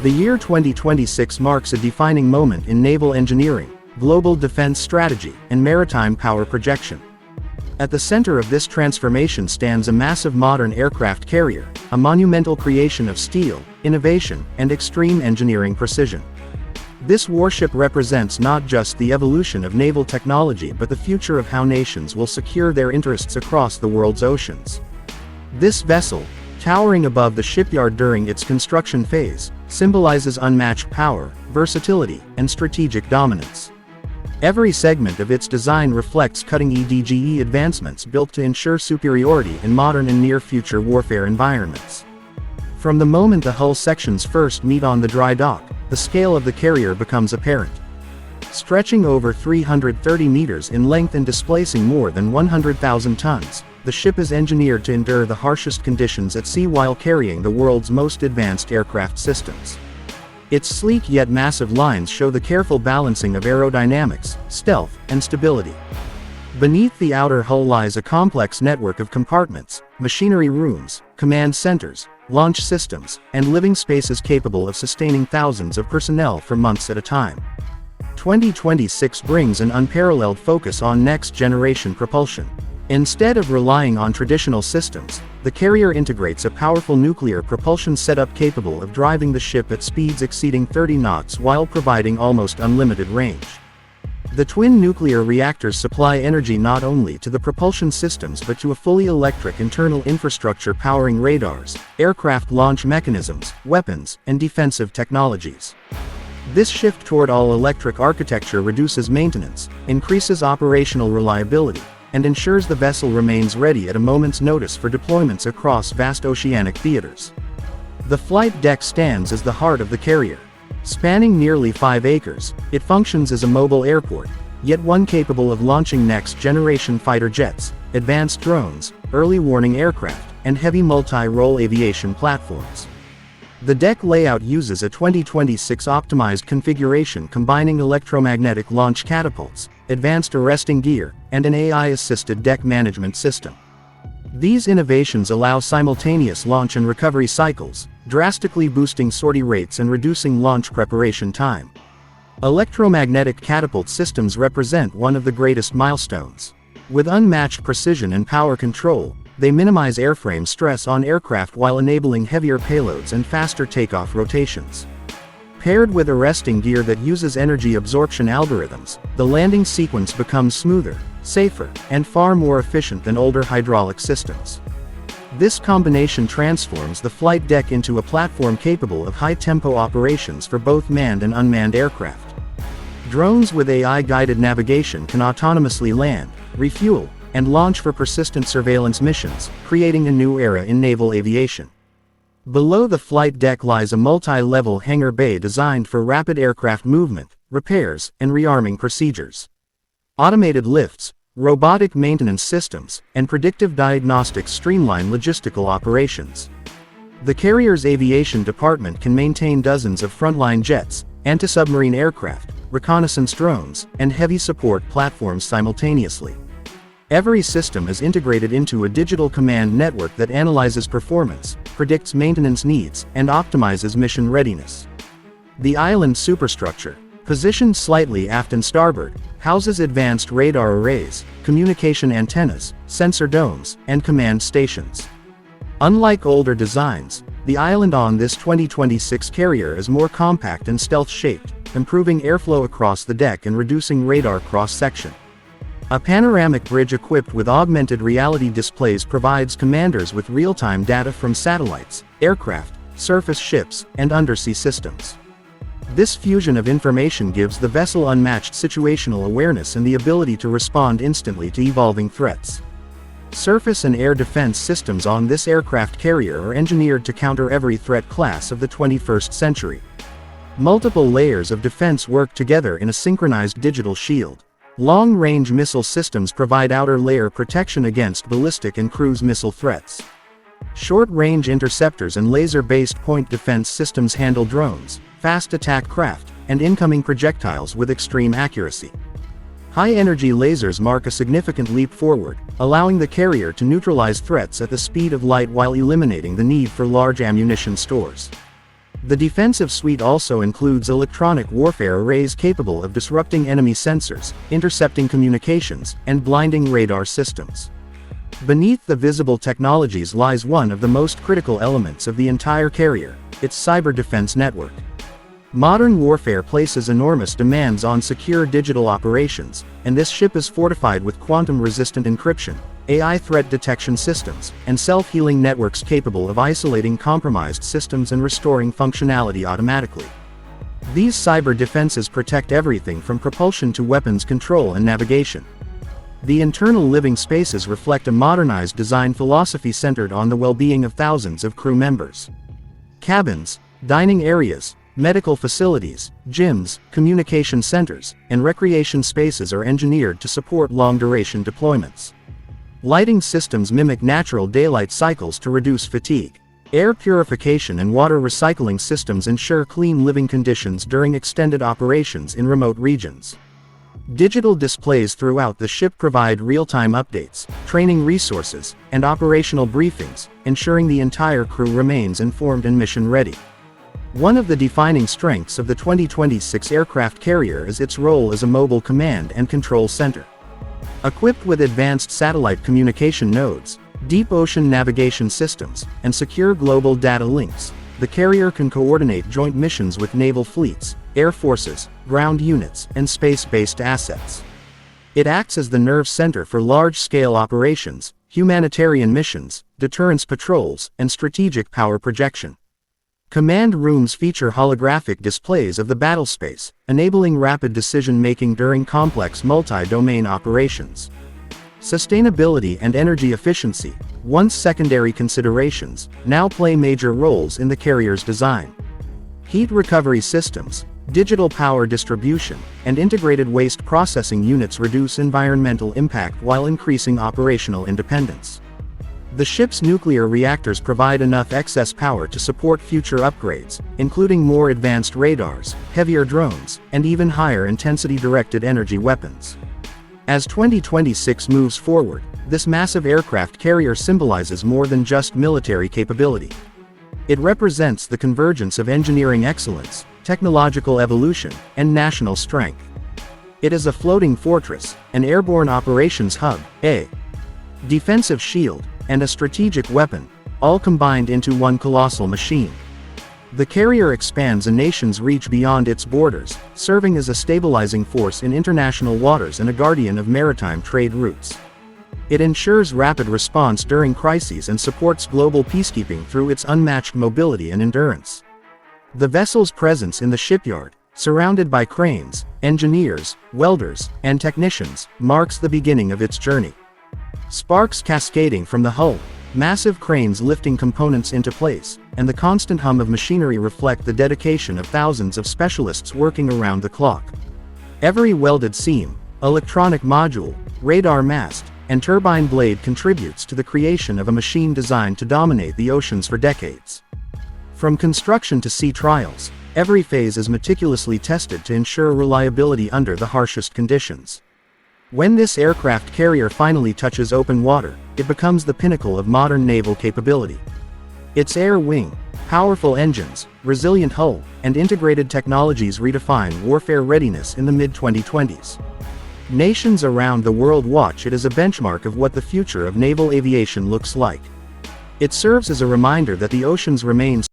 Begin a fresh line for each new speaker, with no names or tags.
The year 2026 marks a defining moment in naval engineering, global defense strategy, and maritime power projection. At the center of this transformation stands a massive modern aircraft carrier, a monumental creation of steel, innovation, and extreme engineering precision. This warship represents not just the evolution of naval technology but the future of how nations will secure their interests across the world's oceans. This vessel, towering above the shipyard during its construction phase, symbolizes unmatched power, versatility, and strategic dominance. Every segment of its design reflects cutting-edge advancements built to ensure superiority in modern and near-future warfare environments. From the moment the hull sections first meet on the dry dock, the scale of the carrier becomes apparent. Stretching over 330 meters in length and displacing more than 100,000 tons, the ship is engineered to endure the harshest conditions at sea while carrying the world's most advanced aircraft systems. Its sleek yet massive lines show the careful balancing of aerodynamics, stealth, and stability. Beneath the outer hull lies a complex network of compartments, machinery rooms, command centers, launch systems, and living spaces capable of sustaining thousands of personnel for months at a time. 2026 brings an unparalleled focus on next-generation propulsion. Instead of relying on traditional systems, the carrier integrates a powerful nuclear propulsion setup capable of driving the ship at speeds exceeding 30 knots while providing almost unlimited range. The twin nuclear reactors supply energy not only to the propulsion systems but to a fully electric internal infrastructure powering radars, aircraft launch mechanisms, weapons, and defensive technologies. This shift toward all-electric architecture reduces maintenance, increases operational reliability, and ensures the vessel remains ready at a moment's notice for deployments across vast oceanic theaters. The flight deck stands as the heart of the carrier. Spanning nearly 5 acres, it functions as a mobile airport, yet one capable of launching next-generation fighter jets, advanced drones, early warning aircraft, and heavy multi-role aviation platforms. The deck layout uses a 2026 optimized configuration combining electromagnetic launch catapults, advanced arresting gear, and an AI-assisted deck management system. These innovations allow simultaneous launch and recovery cycles, drastically boosting sortie rates and reducing launch preparation time. Electromagnetic catapult systems represent one of the greatest milestones. With unmatched precision and power control, they minimize airframe stress on aircraft while enabling heavier payloads and faster takeoff rotations. Paired with arresting gear that uses energy absorption algorithms, the landing sequence becomes smoother, safer, and far more efficient than older hydraulic systems. This combination transforms the flight deck into a platform capable of high-tempo operations for both manned and unmanned aircraft. Drones with AI-guided navigation can autonomously land, refuel, and launch for persistent surveillance missions, creating a new era in naval aviation. Below the flight deck lies a multi-level hangar bay designed for rapid aircraft movement, repairs, and rearming procedures. Automated lifts, robotic maintenance systems, and predictive diagnostics streamline logistical operations. The carrier's aviation department can maintain dozens of frontline jets, anti-submarine aircraft, reconnaissance drones, and heavy support platforms simultaneously. Every system is integrated into a digital command network that analyzes performance, predicts maintenance needs, and optimizes mission readiness. The island superstructure, positioned slightly aft and starboard, houses advanced radar arrays, communication antennas, sensor domes, and command stations. Unlike older designs, the island on this 2026 carrier is more compact and stealth-shaped, improving airflow across the deck and reducing radar cross-section. A panoramic bridge equipped with augmented reality displays provides commanders with real-time data from satellites, aircraft, surface ships, and undersea systems. This fusion of information gives the vessel unmatched situational awareness and the ability to respond instantly to evolving threats. Surface and air defense systems on this aircraft carrier are engineered to counter every threat class of the 21st century. Multiple layers of defense work together in a synchronized digital shield. Long-range missile systems provide outer layer protection against ballistic and cruise missile threats. Short-range interceptors and laser-based point defense systems handle drones, fast attack craft, and incoming projectiles with extreme accuracy. High-energy lasers mark a significant leap forward, allowing the carrier to neutralize threats at the speed of light while eliminating the need for large ammunition stores. The defensive suite also includes electronic warfare arrays capable of disrupting enemy sensors, intercepting communications, and blinding radar systems. Beneath the visible technologies lies one of the most critical elements of the entire carrier, its cyber defense network. Modern warfare places enormous demands on secure digital operations, and this ship is fortified with quantum-resistant encryption, AI threat detection systems, and self-healing networks capable of isolating compromised systems and restoring functionality automatically. These cyber defenses protect everything from propulsion to weapons control and navigation. The internal living spaces reflect a modernized design philosophy centered on the well-being of thousands of crew members. Cabins, dining areas, medical facilities, gyms, communication centers, and recreation spaces are engineered to support long-duration deployments. Lighting systems mimic natural daylight cycles to reduce fatigue. Air purification and water recycling systems ensure clean living conditions during extended operations in remote regions. Digital displays throughout the ship provide real-time updates, training resources, and operational briefings, ensuring the entire crew remains informed and mission-ready. One of the defining strengths of the 2026 aircraft carrier is its role as a mobile command and control center. Equipped with advanced satellite communication nodes, deep ocean navigation systems, and secure global data links, the carrier can coordinate joint missions with naval fleets, air forces, ground units, and space-based assets. It acts as the nerve center for large-scale operations, humanitarian missions, deterrence patrols, and strategic power projection. Command rooms feature holographic displays of the battlespace, enabling rapid decision-making during complex multi-domain operations. Sustainability and energy efficiency, once secondary considerations, now play major roles in the carrier's design. Heat recovery systems, digital power distribution, and integrated waste processing units reduce environmental impact while increasing operational independence. The ship's nuclear reactors provide enough excess power to support future upgrades, including more advanced radars, heavier drones, and even higher intensity directed energy weapons. As 2026 moves forward, this massive aircraft carrier symbolizes more than just military capability. It represents the convergence of engineering excellence, technological evolution, and national strength. It is a floating fortress, an airborne operations hub, a defensive shield, and a strategic weapon, all combined into one colossal machine. The carrier expands a nation's reach beyond its borders, serving as a stabilizing force in international waters and a guardian of maritime trade routes. It ensures rapid response during crises and supports global peacekeeping through its unmatched mobility and endurance. The vessel's presence in the shipyard, surrounded by cranes, engineers, welders, and technicians, marks the beginning of its journey. Sparks cascading from the hull, massive cranes lifting components into place, and the constant hum of machinery reflect the dedication of thousands of specialists working around the clock. Every welded seam, electronic module, radar mast, and turbine blade contributes to the creation of a machine designed to dominate the oceans for decades. From construction to sea trials, every phase is meticulously tested to ensure reliability under the harshest conditions. When this aircraft carrier finally touches open water, it becomes the pinnacle of modern naval capability. Its air wing, powerful engines, resilient hull, and integrated technologies redefine warfare readiness in the mid-2020s. Nations around the world watch it as a benchmark of what the future of naval aviation looks like. It serves as a reminder that the oceans remain